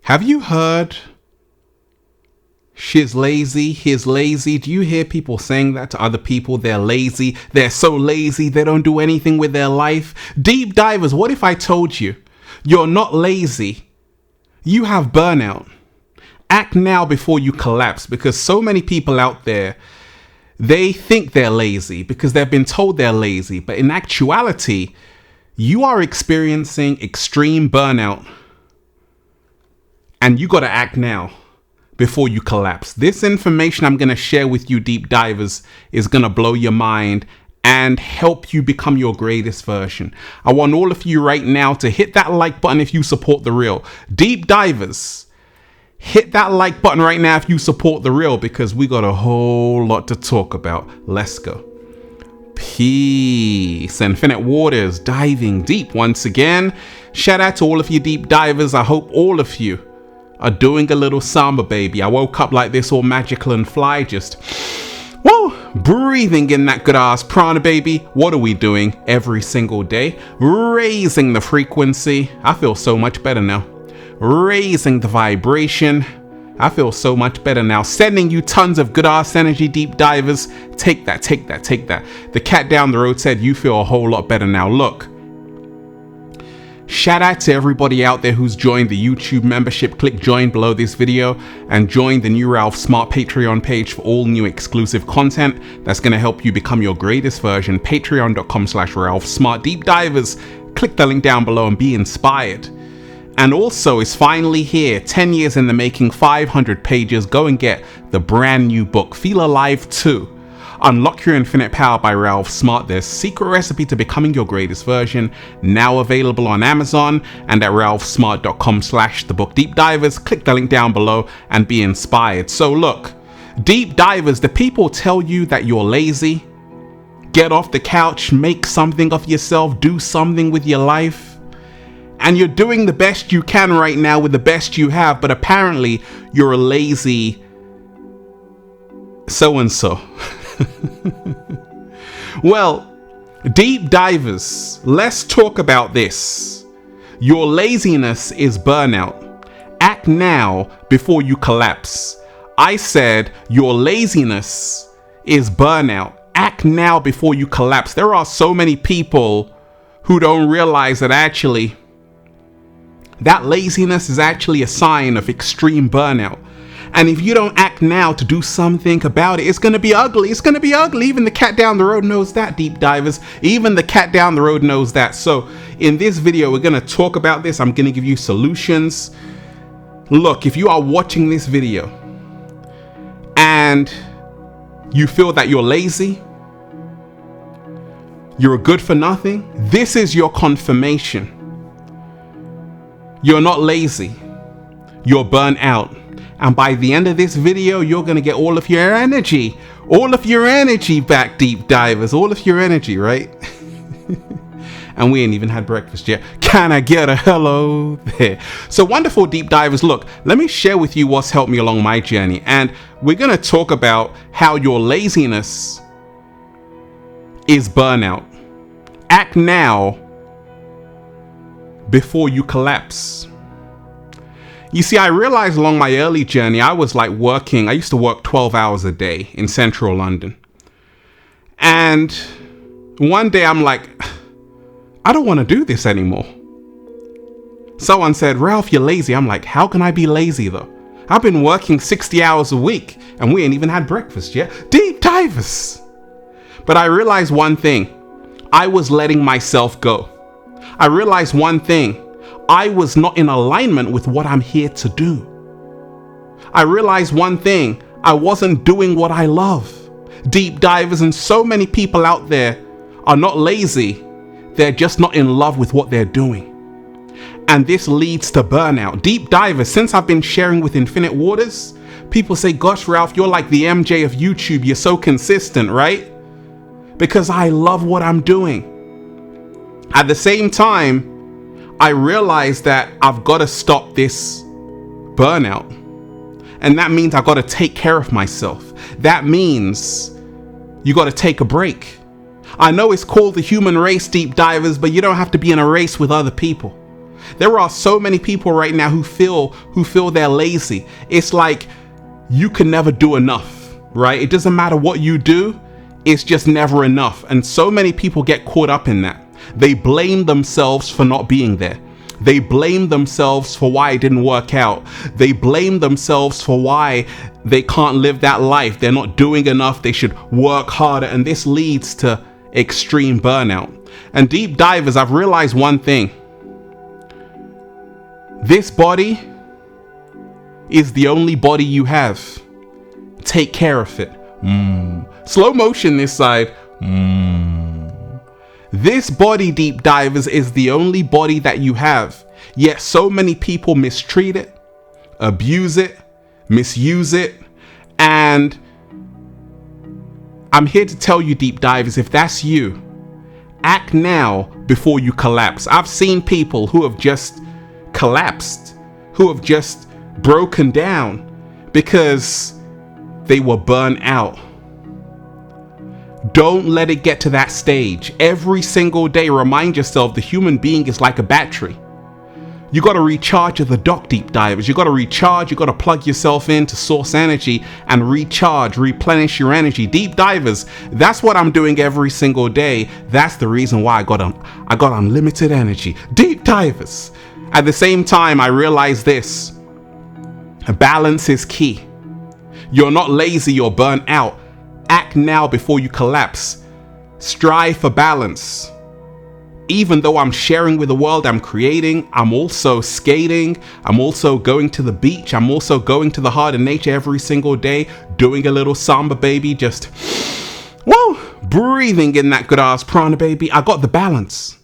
Have you heard she's lazy, he's lazy? Do you hear people saying that to other people? They're lazy. They're so lazy. They don't do anything with their life. Deep divers, what if I told you you're not lazy? You have burnout. Act now before you collapse, because so many people out there, they think they're lazy because they've been told they're lazy. But in actuality, you are experiencing extreme burnout. And you got to act now before you collapse. This information I'm going to share with you, deep divers, is going to blow your mind and help you become your greatest version. I want all of you right now to hit that like button if you support the real. Deep divers, hit that like button right now if you support the real, because we got a whole lot to talk about. Let's go. Peace. Infinite waters, diving deep once again. Shout out to all of you deep divers. I hope all of you are doing a little samba, baby. I woke up like this, all magical and fly, just breathing in that good ass prana, baby. What are we doing every single day? Raising the frequency. I feel so much better now. Raising the vibration. I feel so much better now. Sending you tons of good ass energy, deep divers. Take that, take that, take that. The cat down the road said you feel a whole lot better now. Look. Shout out to everybody out there who's joined the YouTube membership. Click join below this video and join the new Ralph Smart Patreon page for all new exclusive content that's going to help you become your greatest version. Patreon.com/Ralph Smart. Deep divers, click the link down below and be inspired. And also, it's finally here, 10 years in the making, 500 pages. Go and get the brand new book, Feel Alive 2. Unlock Your Infinite Power by Ralph Smart. There's secret recipe to becoming your greatest version, now available on Amazon and at ralphsmart.com/thebook. Deep divers, click the link down below and be inspired. So look, deep divers, the people tell you that you're lazy. Get off the couch, make something of yourself, do something with your life. And you're doing the best you can right now with the best you have, but apparently you're a lazy so-and-so. Well, deep divers, let's talk about this. Your laziness is burnout. Act now before you collapse. I said your laziness is burnout. Act now before you collapse. There are so many people who don't realize that actually that laziness is actually a sign of extreme burnout. And if you don't act now to do something about it, it's going to be ugly. It's going to be ugly. Even the cat down the road knows that, deep divers. Even the cat down the road knows that. So in this video, we're going to talk about this. I'm going to give you solutions. Look, if you are watching this video and you feel that you're lazy, you're good for nothing, this is your confirmation. You're not lazy. You're burnt out. And by the end of this video, you're going to get all of your energy back, deep divers, all of your energy, right? And we ain't even had breakfast yet. Can I get a hello there? So wonderful, deep divers. Look, let me share with you what's helped me along my journey. And we're going to talk about how your laziness is burnout. Act now before you collapse. You see, I realized along my early journey, I was like working. I used to work 12 hours a day in central London. And one day I'm like, I don't want to do this anymore. Someone said, Ralph, you're lazy. I'm like, how can I be lazy though? I've been working 60 hours a week and we ain't even had breakfast yet. Deep divers. But I realized one thing. I was letting myself go. I realized one thing. I was not in alignment with what I'm here to do. I realized one thing. I wasn't doing what I love. Deep divers, and so many people out there are not lazy. They're just not in love with what they're doing. And this leads to burnout. Deep divers, since I've been sharing with Infinite Waters, people say, gosh, Ralph, you're like the MJ of YouTube. You're so consistent, right? Because I love what I'm doing. At the same time, I realized that I've got to stop this burnout. And that means I've got to take care of myself. That means you got to take a break. I know it's called the human race, deep divers, but you don't have to be in a race with other people. There are so many people right now who feel they're lazy. It's like you can never do enough, right? It doesn't matter what you do, it's just never enough. And so many people get caught up in that. They blame themselves for not being there. They blame themselves for why it didn't work out. They blame themselves for why they can't live that life. They're not doing enough. They should work harder. And this leads to extreme burnout. And deep divers, I've realized one thing. This body is the only body you have. Take care of it. Slow motion this side. This body, deep divers, is the only body that you have. Yet so many people mistreat it, abuse it, misuse it. And I'm here to tell you, deep divers, if that's you, act now before you collapse. I've seen people who have just collapsed, who have just broken down because they were burnt out. Don't let it get to that stage. Every single day, remind yourself the human being is like a battery. You got to recharge at the dock, deep divers. You got to recharge. You got to plug yourself into source energy and recharge, replenish your energy. Deep divers, that's what I'm doing every single day. That's the reason why I got unlimited energy. Deep divers. At the same time, I realize this. Balance is key. You're not lazy, you're burnt out. Act now before you collapse. Strive for balance. Even though I'm sharing with the world, I'm creating, I'm also skating, I'm also going to the beach, I'm also going to the heart of nature every single day, doing a little samba, baby, just, whoa, breathing in that good ass prana, baby. I got the balance.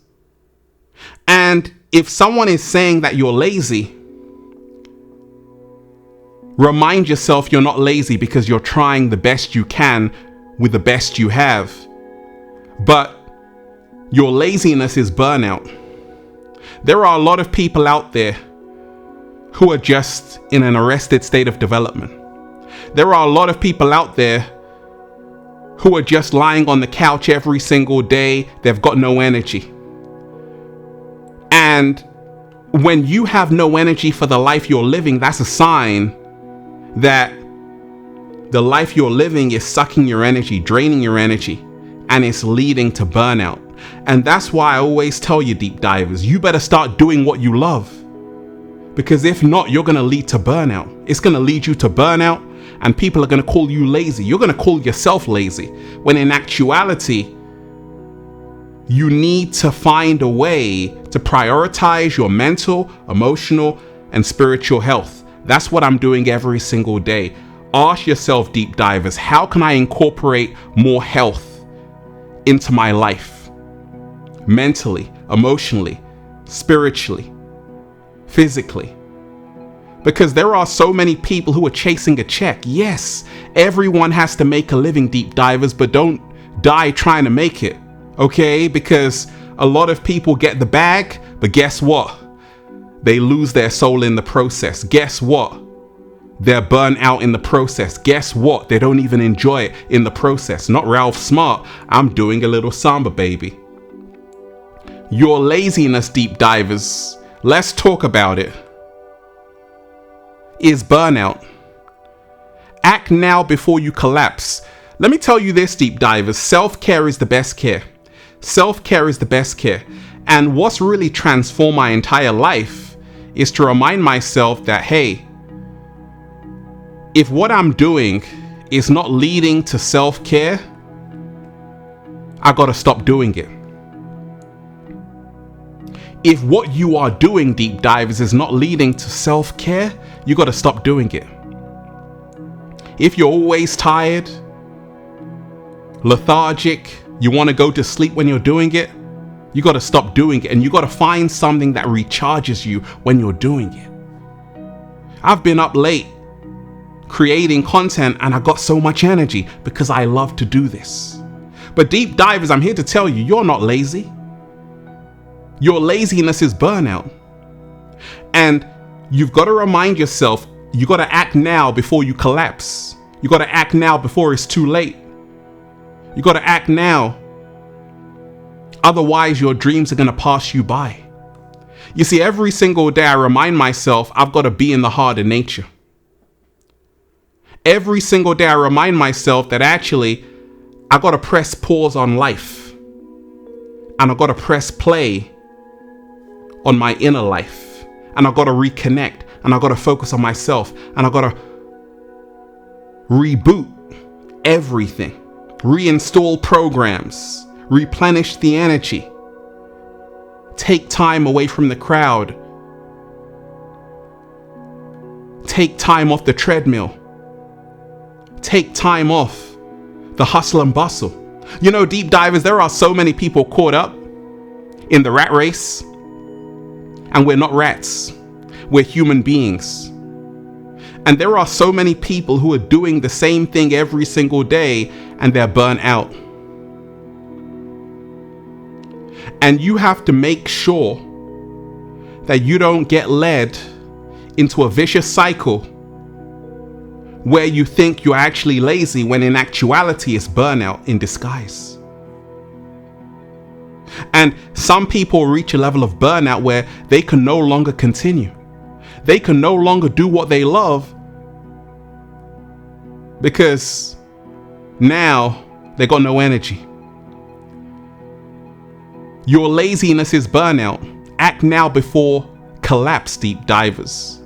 And if someone is saying that you're lazy, remind yourself you're not lazy because you're trying the best you can with the best you have. But your laziness is burnout. There are a lot of people out there who are just in an arrested state of development. There are a lot of people out there who are just lying on the couch every single day. They've got no energy. And when you have no energy for the life you're living, that's a sign that the life you're living is sucking your energy, draining your energy, and it's leading to burnout. And that's why I always tell you, deep divers, you better start doing what you love. Because if not, you're going to lead to burnout. It's going to lead you to burnout, and people are going to call you lazy. You're going to call yourself lazy, when in actuality, you need to find a way to prioritize your mental, emotional, and spiritual health. That's what I'm doing every single day. Ask yourself, deep divers, how can I incorporate more health into my life? Mentally, emotionally, spiritually, physically. Because there are so many people who are chasing a check. Yes, everyone has to make a living, deep divers, but don't die trying to make it. Okay? Because a lot of people get the bag, but guess what? They lose their soul in the process. Guess what? They're burnt out in the process. Guess what? They don't even enjoy it in the process. Not Ralph Smart. I'm doing a little samba, baby. Your laziness, deep divers, let's talk about it, is burnout. Act now before you collapse. Let me tell you this, deep divers. Self-care is the best care. Self-care is the best care. And what's really transformed my entire life is to remind myself that, hey, if what I'm doing is not leading to self-care, I gotta stop doing it. If what you are doing, deep divers, is not leading to self-care, you gotta stop doing it. If you're always tired, lethargic, you wanna go to sleep when you're doing it, you got to stop doing it, and you got to find something that recharges you when you're doing it. I've been up late creating content, and I got so much energy because I love to do this. But deep divers, I'm here to tell you, you're not lazy. Your laziness is burnout. And you've got to remind yourself, you got to act now before you collapse. You got to act now before it's too late. You got to act now. Otherwise, your dreams are going to pass you by. You see, every single day I remind myself I've got to be in the heart of nature. Every single day I remind myself that actually I got to press pause on life. And I got to press play on my inner life. And I got to reconnect. And I got to focus on myself. And I got to reboot everything. Reinstall programs. Replenish the energy. Take time away from the crowd. Take time off the treadmill. Take time off the hustle and bustle. You know, deep divers, there are so many people caught up in the rat race. And we're not rats. We're human beings. And there are so many people who are doing the same thing every single day and they're burnt out. And you have to make sure that you don't get led into a vicious cycle where you think you're actually lazy when in actuality it's burnout in disguise. And some people reach a level of burnout where they can no longer continue. They can no longer do what they love because now they got no energy. Your laziness is burnout. Act now before collapse, deep divers.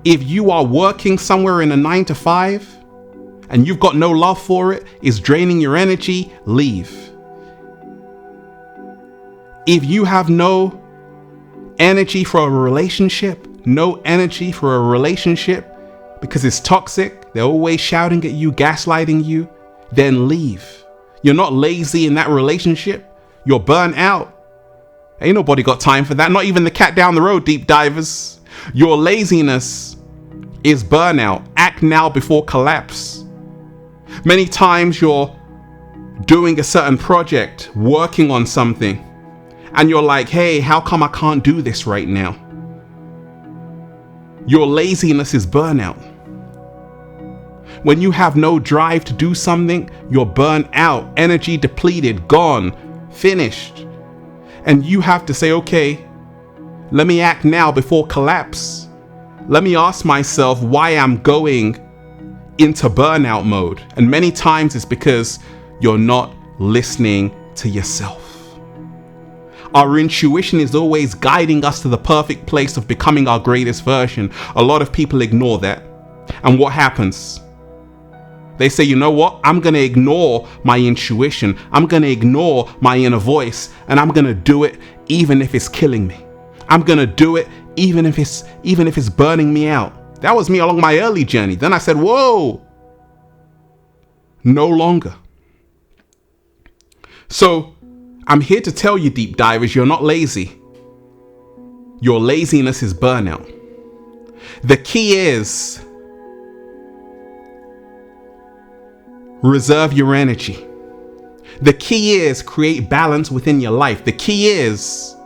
If you are working somewhere in a 9 to 5 and you've got no love for it, it's draining your energy, leave. If you have no energy for a relationship, because it's toxic, they're always shouting at you, gaslighting you, then leave. You're not lazy in that relationship. You're burnt out. Ain't nobody got time for that. Not even the cat down the road, deep divers. Your laziness is burnout. Act now before collapse. Many times you're doing a certain project, working on something, and you're like, hey, how come I can't do this right now? Your laziness is burnout. When you have no drive to do something, you're burnt out, energy depleted, gone, finished. And you have to say, okay, let me act now before collapse. Let me ask myself why I'm going into burnout mode. And many times it's because you're not listening to yourself. Our intuition is always guiding us to the perfect place of becoming our greatest version. A lot of people ignore that. And what happens? They say, you know what? I'm going to ignore my intuition. I'm going to ignore my inner voice. And I'm going to do it even if it's killing me. I'm going to do it even if it's burning me out. That was me along my early journey. Then I said, whoa, no longer. So I'm here to tell you, deep divers, you're not lazy. Your laziness is burnout. The key is reserve your energy. The key is create balance within your life. The key is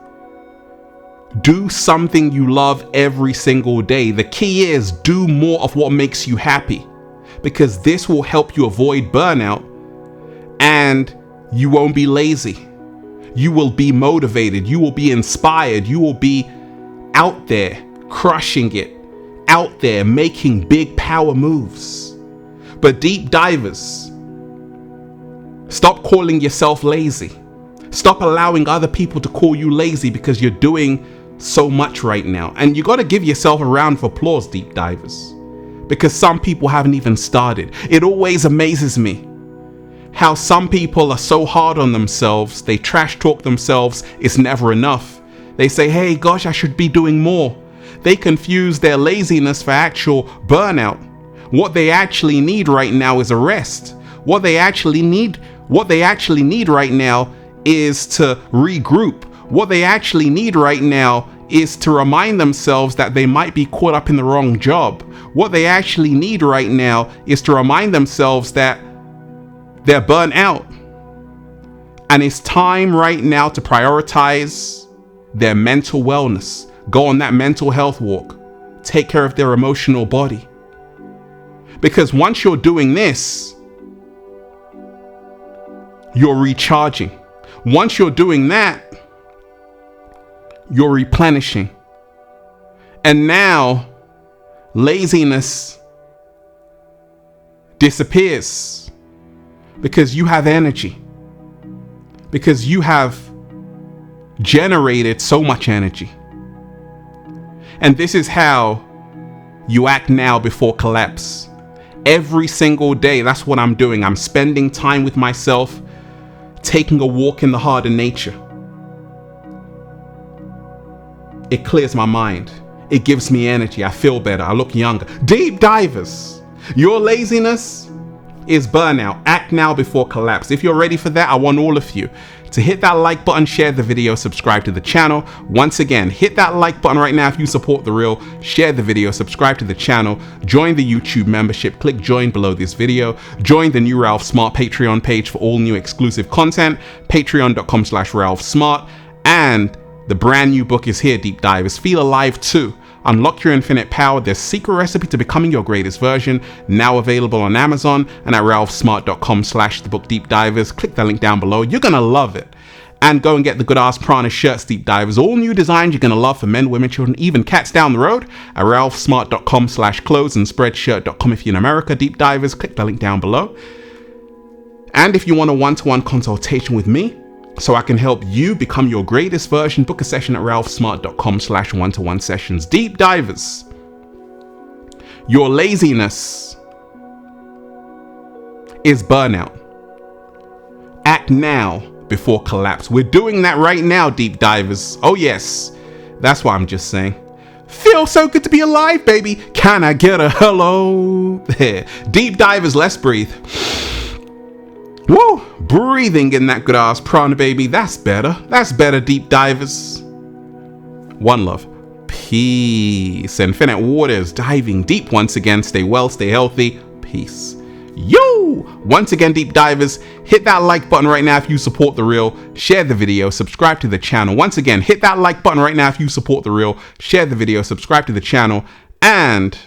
do something you love every single day. The key is do more of what makes you happy, because this will help you avoid burnout and you won't be lazy. You will be motivated. You will be inspired. You will be out there crushing it, out there making big power moves. But deep divers, stop calling yourself lazy. Stop allowing other people to call you lazy because you're doing so much right now. And you got to give yourself a round of applause, deep divers, because some people haven't even started. It always amazes me how some people are so hard on themselves. They trash talk themselves. It's never enough. They say, hey, gosh, I should be doing more. They confuse their laziness for actual burnout. What they actually need right now is a rest. What they actually need right now is to regroup. What they actually need right now is to remind themselves that they might be caught up in the wrong job. What they actually need right now is to remind themselves that they're burnt out. And it's time right now to prioritize their mental wellness. Go on that mental health walk. Take care of their emotional body. Because once you're doing this, you're recharging. Once you're doing that, you're replenishing. And now laziness disappears because you have energy, because you have generated so much energy. And this is how you act now before collapse. Every single day, that's what I'm doing. I'm spending time with myself, taking a walk in the heart of nature. It clears my mind. It gives me energy. I feel better. I look younger. Deep divers, your laziness is burnout. Act now before collapse. If you're ready for that, I want all of you to hit that like button, share the video, subscribe to the channel. Once again, hit that like button right now if you support The Real, share the video, subscribe to the channel, join the YouTube membership, click join below this video, join the new Ralph Smart Patreon page for all new exclusive content, patreon.com/RalphSmart, and the brand new book is here, Deep Divers. Feel alive too. Unlock your infinite power. There's secret recipe to becoming your greatest version, now available on Amazon and at ralphsmart.com/thebook Deep Divers. Click the link down below. You're gonna love it. And go and get the good ass Prana shirts, Deep Divers. All new designs you're gonna love for men, women, children, even cats down the road at ralphsmart.com/clothes and spreadshirt.com if you're in America, Deep Divers. Click the link down below. And if you want a one-to-one consultation with me, so I can help you become your greatest version, book a session at ralphsmart.com/one-to-one sessions. Deep Divers, your laziness is burnout. Act now before collapse. We're doing that right now, Deep Divers. Oh yes, that's what I'm just saying. Feels so good to be alive, baby. Can I get a hello? There. Deep Divers, let's breathe. Woo! Breathing in that good ass prana, baby. That's better. That's better, Deep Divers. One love. Peace. Infinite waters. Diving deep once again. Stay well, stay healthy. Peace. Yo! Once again, Deep Divers, hit that like button right now if you support The Real. Share the video. Subscribe to the channel. Once again, hit that like button right now if you support The Real. Share the video. Subscribe to the channel. And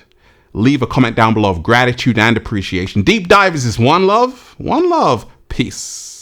leave a comment down below of gratitude and appreciation. Deep Divers is one love. One love. Peace.